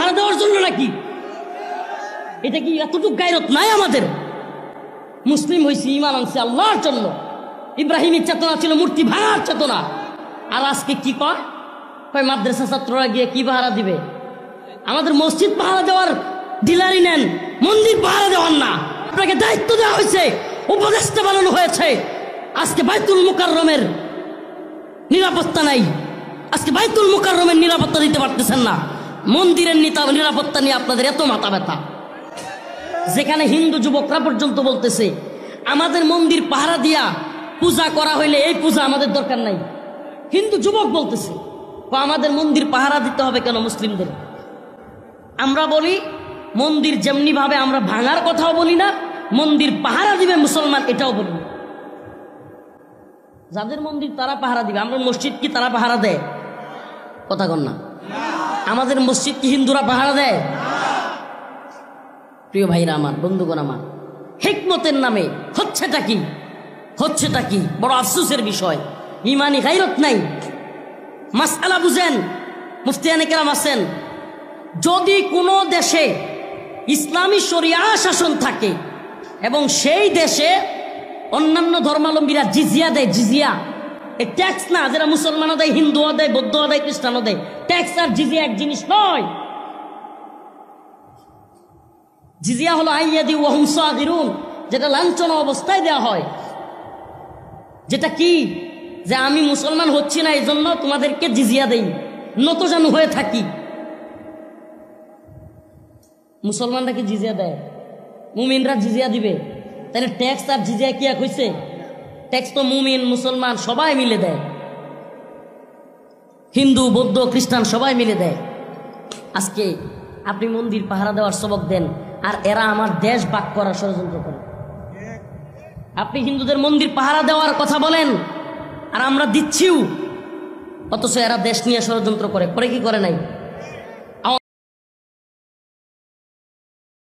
পাহারা দেওয়ার জন্য নাকি? এটা কি এতটুকু গায়রত নাই আমাদের? মুসলিম হয়েছি, ঈমান আনছি আল্লাহর জন্য। ইব্রাহিমের চেতনা ছিল মূর্তি ভাঙার চেতনা। আর আজকে কি কয় মাদ্রাসা ছাত্ররা গিয়ে কি পাহারা দিবে? আমাদের মসজিদ পাহারা দেওয়ার ডিলারি নেন, মন্দির পাহারা দেওয়ার না। আপনাকে দায়িত্ব দেওয়া হয়েছে, উপদেষ্টা বানানো হয়েছে। আজকে বাইতুল মুকাররমের নিরাপত্তা নাই, আজকে বাইতুল মুকাররমের নিরাপত্তা দিতে পারতেছেন না। মন্দিরের নিরাপত্তা নিয়ে আপনাদের এত মাথা ব্যথা, যেখানে হিন্দু যুবকরা পর্যন্ত বলতেছে আমাদের মন্দির পাহারা দিয়া পূজা করা হইলে এই পূজা আমাদের দরকার নাই। হিন্দু যুবক বলতেছে আমাদের মন্দির পাহারা দিতে হবে কেন মুসলিমদের? আমরা বলি মন্দির যেমনি ভাবে আমরা ভাঙার কথাও বলি না, মন্দির পাহারা দিবে মুসলমান এটাও বলি না। যাদের মন্দির তারা পাহারা দিবে। আমরা মসজিদ কি তারা পাহারা দেয়? কথা কন না। আমাদের মসজিদ কি হিন্দুরা পাহারা দেয়? প্রিয় ভাইরা আমার, বন্ধুগণ আমার, হিকমতের নামে হচ্ছেটা কি? হচ্ছেটা কি? বড় আফসোসের বিষয়। ইমানি গায়রত নাই। মাসআলা বুঝেন। মুফতিয়ানে কেরাম আছেন, যদি কোনো দেশে ইসলামী শরিয়া শাসন থাকে এবং সেই দেশে অন্যান্য ধর্মাবলম্বীরা জিজিয়া দেয়, জিজিয়া এই ট্যাক্স না, যারা মুসলমানও দেয়, হিন্দুও দেয়, বৌদ্ধও দেয়, খ্রিস্টানও দেয়, ট্যাক্স আর জিজিয়া এক জিনিস নয়। জিজিয়া হলো আইয়াদি ওয়া হুম সাগিরুন, যেটা লাঞ্ছনা অবস্থায় দেওয়া হয়। যেটা কি? যে আমি মুসলমান হচ্ছি না এই জন্য তোমাদেরকে জিজিয়া দেই, নতজানু হয়ে থাকি। মুসলমানরা কি জিজিয়া দেয়? মুমিনরা জিজিয়া দিবে? তাহলে ট্যাক্স আর জিজিয়া কি এক হইছে? ট্যাক্স তো মুমিন মুসলমান সবাই মিলে দেয়, হিন্দু বৌদ্ধ খ্রিস্টান সবাই মিলে দেয়। আজকে আপনি মন্দির পাহারা দেওয়ার সবক দেন, আর এরা আমার দেশ ভাগ করার ষড়যন্ত্র করে। আপনি হিন্দুদের মন্দির পাহারা দেওয়ার কথা বলেন, আর আমরা দিচ্ছিও, অথচ এরা দেশ নিয়ে ষড়যন্ত্র করে। কি করে নাই?